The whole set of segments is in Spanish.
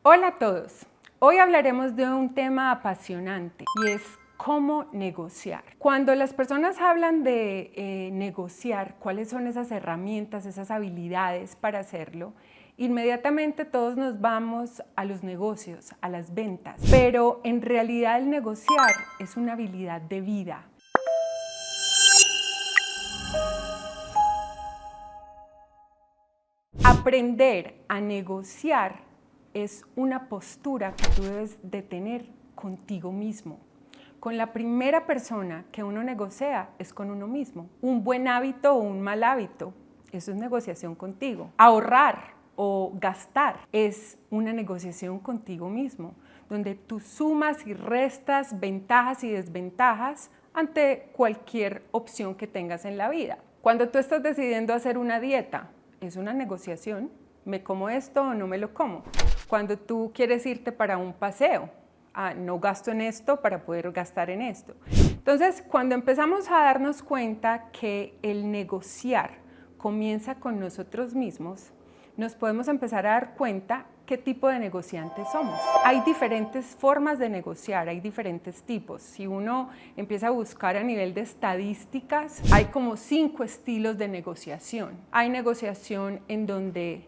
Hola a todos, hoy hablaremos de un tema apasionante y es cómo negociar. Cuando las personas hablan de negociar, cuáles son esas herramientas, esas habilidades para hacerlo, inmediatamente todos nos vamos a los negocios, a las ventas, pero en realidad el negociar es una habilidad de vida. Aprender a negociar es una postura que tú debes de tener contigo mismo. Con la primera persona que uno negocia es con uno mismo. Un buen hábito o un mal hábito, eso es negociación contigo. Ahorrar o gastar es una negociación contigo mismo, donde tú sumas y restas ventajas y desventajas ante cualquier opción que tengas en la vida. Cuando tú estás decidiendo hacer una dieta, es una negociación. ¿Me como esto o no me lo como? Cuando tú quieres irte para un paseo, no gasto en esto para poder gastar en esto. Entonces, cuando empezamos a darnos cuenta que el negociar comienza con nosotros mismos, nos podemos empezar a dar cuenta qué tipo de negociantes somos. Hay diferentes formas de negociar, hay diferentes tipos. Si uno empieza a buscar a nivel de estadísticas, hay como 5 estilos de negociación. Hay negociación en donde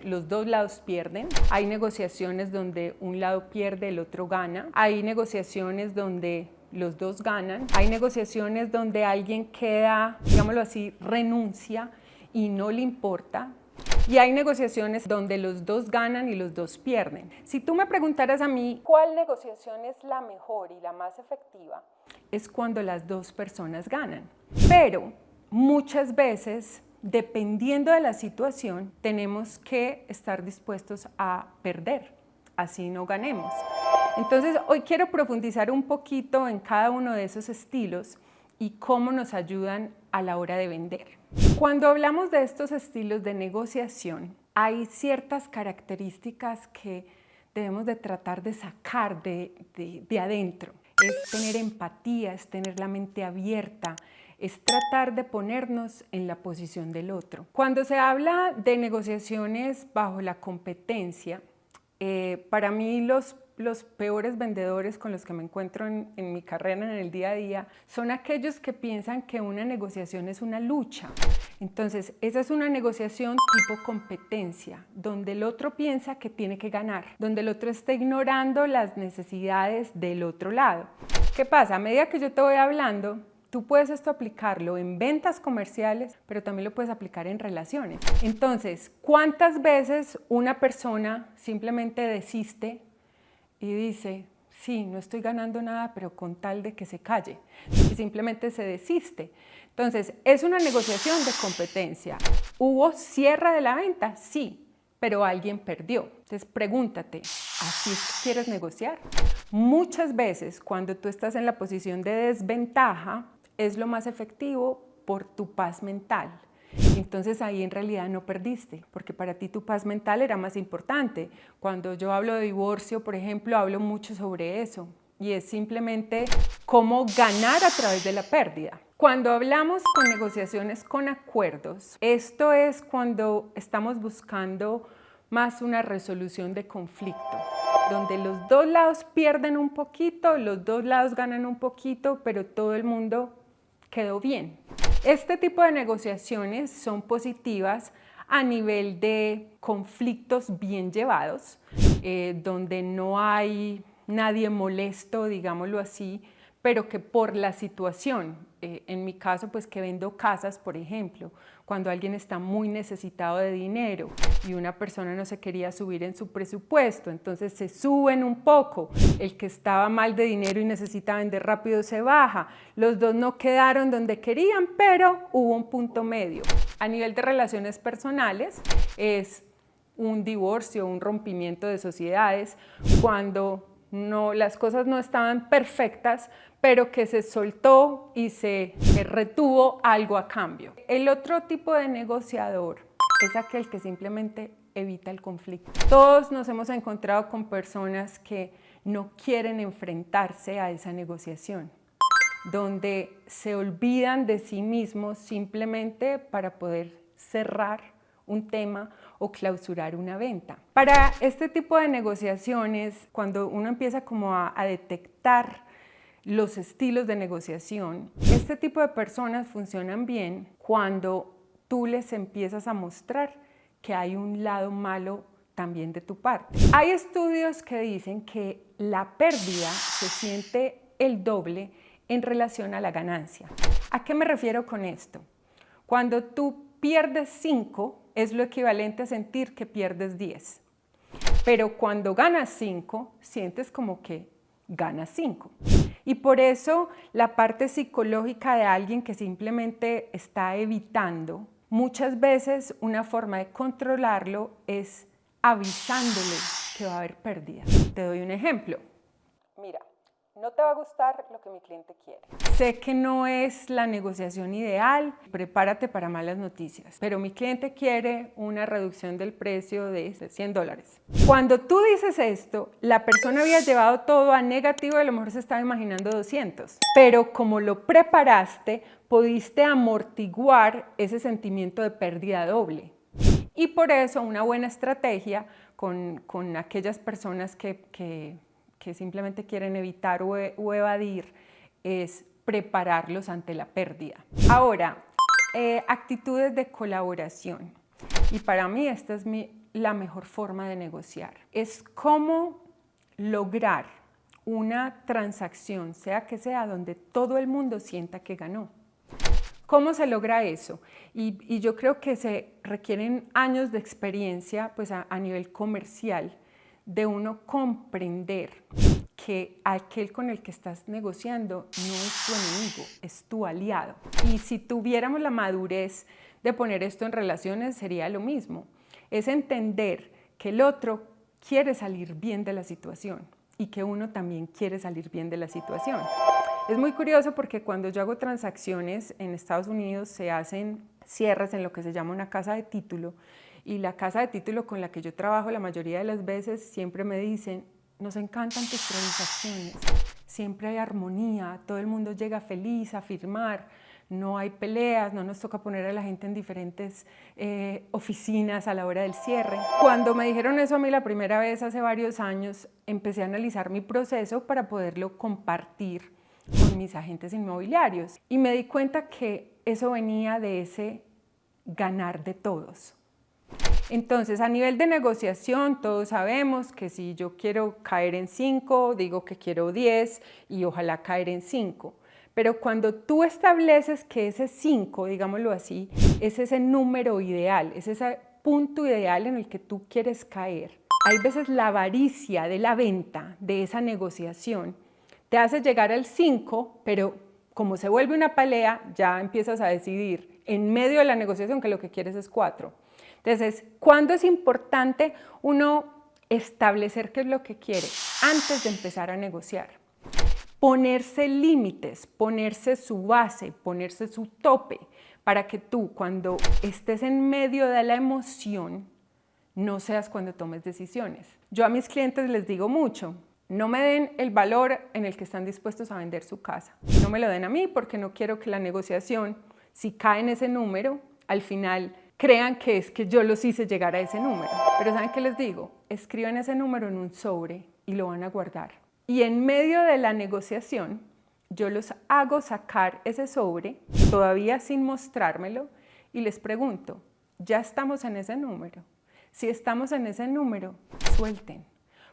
los dos lados pierden, hay negociaciones donde un lado pierde, el otro gana, hay negociaciones donde los dos ganan, hay negociaciones donde alguien queda, digámoslo así, renuncia y no le importa. Y hay negociaciones donde los dos ganan y los dos pierden. Si tú me preguntaras a mí cuál negociación es la mejor y la más efectiva, es cuando las dos personas ganan. Pero muchas veces, dependiendo de la situación, tenemos que estar dispuestos a perder, así no ganemos. Entonces, hoy quiero profundizar un poquito en cada uno de esos estilos y cómo nos ayudan a la hora de vender. Cuando hablamos de estos estilos de negociación, hay ciertas características que debemos de tratar de sacar de adentro. Es tener empatía, es tener la mente abierta, es tratar de ponernos en la posición del otro. Cuando se habla de negociaciones bajo la competencia, para mí los peores vendedores con los que me encuentro en mi carrera, en el día a día, son aquellos que piensan que una negociación es una lucha. Entonces, esa es una negociación tipo competencia, donde el otro piensa que tiene que ganar, donde el otro está ignorando las necesidades del otro lado. ¿Qué pasa? A medida que yo te voy hablando, tú puedes esto aplicarlo en ventas comerciales, pero también lo puedes aplicar en relaciones. Entonces, ¿cuántas veces una persona simplemente desiste y dice, sí, no estoy ganando nada, pero con tal de que se calle? Y simplemente se desiste. Entonces, es una negociación de competencia. ¿Hubo cierre de la venta? Sí, pero alguien perdió. Entonces, pregúntate, ¿así es que quieres negociar? Muchas veces, cuando tú estás en la posición de desventaja, es lo más efectivo por tu paz mental. Entonces ahí en realidad no perdiste, porque para ti tu paz mental era más importante. Cuando yo hablo de divorcio, por ejemplo, hablo mucho sobre eso, y es simplemente cómo ganar a través de la pérdida. Cuando hablamos con negociaciones con acuerdos, esto es cuando estamos buscando más una resolución de conflicto, donde los dos lados pierden un poquito, los dos lados ganan un poquito, pero todo el mundo quedó bien. Este tipo de negociaciones son positivas a nivel de conflictos bien llevados, donde no hay nadie molesto, digámoslo así, pero que por la situación, en mi caso, pues que vendo casas, por ejemplo, cuando alguien está muy necesitado de dinero y una persona no se quería subir en su presupuesto, entonces se suben un poco, el que estaba mal de dinero y necesita vender rápido se baja, los dos no quedaron donde querían, pero hubo un punto medio. A nivel de relaciones personales, es un divorcio, un rompimiento de sociedades, cuando las cosas no estaban perfectas, pero que se soltó y se retuvo algo a cambio. El otro tipo de negociador es aquel que simplemente evita el conflicto. Todos nos hemos encontrado con personas que no quieren enfrentarse a esa negociación, donde se olvidan de sí mismos simplemente para poder cerrar un tema o clausurar una venta. Para este tipo de negociaciones, cuando uno empieza como a detectar los estilos de negociación, este tipo de personas funcionan bien cuando tú les empiezas a mostrar que hay un lado malo también de tu parte. Hay estudios que dicen que la pérdida se siente el doble en relación a la ganancia. ¿A qué me refiero con esto? Cuando tú pierdes 5 es lo equivalente a sentir que pierdes 10. Pero cuando ganas 5, sientes como que ganas 5. Y por eso la parte psicológica de alguien que simplemente está evitando, muchas veces una forma de controlarlo es avisándole que va a haber pérdida. Te doy un ejemplo. Mira, no te va a gustar lo que mi cliente quiere. Sé que no es la negociación ideal, prepárate para malas noticias, pero mi cliente quiere una reducción del precio de $100. Cuando tú dices esto, la persona había llevado todo a negativo y a lo mejor se estaba imaginando 200, pero como lo preparaste, pudiste amortiguar ese sentimiento de pérdida doble. Y por eso una buena estrategia con aquellas personas que simplemente quieren evitar o evadir es prepararlos ante la pérdida. Ahora, actitudes de colaboración. Y para mí esta es la mejor forma de negociar. Es cómo lograr una transacción, sea que sea, donde todo el mundo sienta que ganó. ¿Cómo se logra eso? Y yo creo que se requieren años de experiencia pues a nivel comercial, de uno comprender que aquel con el que estás negociando no es tu enemigo, es tu aliado. Y si tuviéramos la madurez de poner esto en relaciones, sería lo mismo. Es entender que el otro quiere salir bien de la situación y que uno también quiere salir bien de la situación. Es muy curioso porque cuando yo hago transacciones en Estados Unidos se hacen cierres en lo que se llama una casa de título, y la casa de título con la que yo trabajo la mayoría de las veces siempre me dicen: nos encantan tus transacciones, siempre hay armonía, todo el mundo llega feliz a firmar, no hay peleas, no nos toca poner a la gente en diferentes oficinas a la hora del cierre. Cuando me dijeron eso a mí la primera vez hace varios años, empecé a analizar mi proceso para poderlo compartir con mis agentes inmobiliarios y me di cuenta que eso venía de ese ganar de todos. Entonces, a nivel de negociación, todos sabemos que si yo quiero caer en 5, digo que quiero 10 y ojalá caer en 5. Pero cuando tú estableces que ese 5, digámoslo así, es ese número ideal, es ese punto ideal en el que tú quieres caer, hay veces la avaricia de la venta, de esa negociación, te hace llegar al 5, pero como se vuelve una pelea, ya empiezas a decidir en medio de la negociación que lo que quieres es 4. Entonces, ¿cuándo es importante uno establecer qué es lo que quiere antes de empezar a negociar? Ponerse límites, ponerse su base, ponerse su tope, para que tú cuando estés en medio de la emoción, no seas cuando tomes decisiones. Yo a mis clientes les digo mucho: no me den el valor en el que están dispuestos a vender su casa. No me lo den a mí porque no quiero que la negociación, si cae en ese número, al final crean que es que yo los hice llegar a ese número. Pero ¿saben qué les digo? Escriban ese número en un sobre y lo van a guardar. Y en medio de la negociación, yo los hago sacar ese sobre, todavía sin mostrármelo, y les pregunto: ¿ya estamos en ese número? Si estamos en ese número, suelten.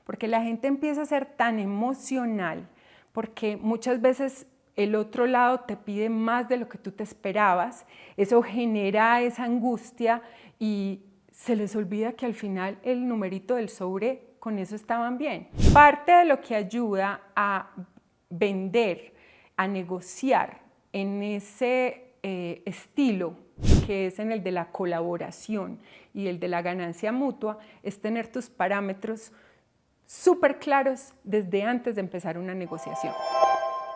Porque la gente empieza a ser tan emocional, porque muchas veces el otro lado te pide más de lo que tú te esperabas, eso genera esa angustia y se les olvida que al final el numerito del sobre, con eso estaban bien. Parte de lo que ayuda a vender, a negociar en ese estilo, que es en el de la colaboración y el de la ganancia mutua, es tener tus parámetros súper claros desde antes de empezar una negociación.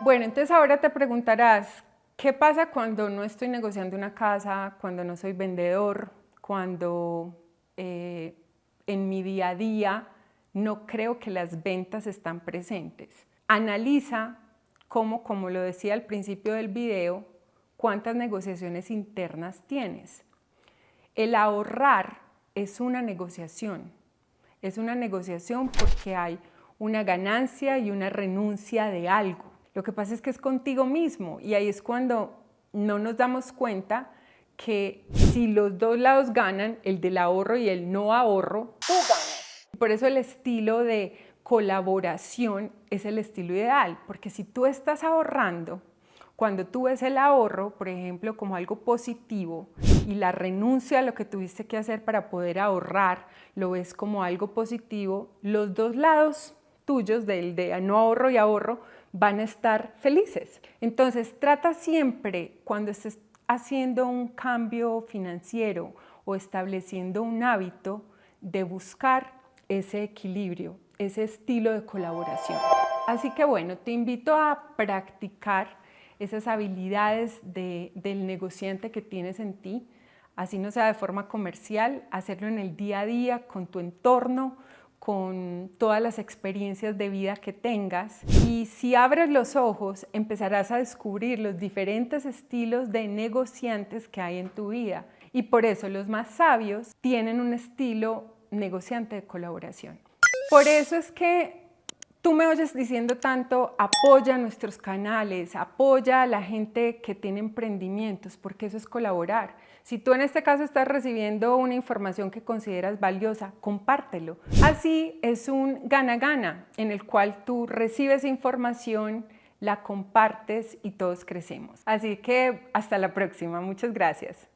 Bueno, entonces ahora te preguntarás, ¿qué pasa cuando no estoy negociando una casa, cuando no soy vendedor, cuando en mi día a día no creo que las ventas están presentes? Analiza cómo, como lo decía al principio del video, cuántas negociaciones internas tienes. El ahorrar es una negociación. Es una negociación porque hay una ganancia y una renuncia de algo. Lo que pasa es que es contigo mismo y ahí es cuando no nos damos cuenta que si los dos lados ganan, el del ahorro y el no ahorro, tú ganas. Por eso el estilo de colaboración es el estilo ideal, porque si tú estás ahorrando, cuando tú ves el ahorro, por ejemplo, como algo positivo y la renuncia a lo que tuviste que hacer para poder ahorrar, lo ves como algo positivo, los dos lados tuyos, del de no ahorro y ahorro, van a estar felices. Entonces, trata siempre, cuando estés haciendo un cambio financiero o estableciendo un hábito, de buscar ese equilibrio, ese estilo de colaboración. Así que bueno, te invito a practicar esas habilidades del negociante que tienes en ti, así no sea de forma comercial, hacerlo en el día a día, con tu entorno, con todas las experiencias de vida que tengas. Y si abres los ojos, empezarás a descubrir los diferentes estilos de negociantes que hay en tu vida. Y por eso los más sabios tienen un estilo negociante de colaboración. Por eso es que tú me oyes diciendo tanto, apoya nuestros canales, apoya a la gente que tiene emprendimientos, porque eso es colaborar. Si tú en este caso estás recibiendo una información que consideras valiosa, compártelo. Así es un gana-gana en el cual tú recibes información, la compartes y todos crecemos. Así que hasta la próxima. Muchas gracias.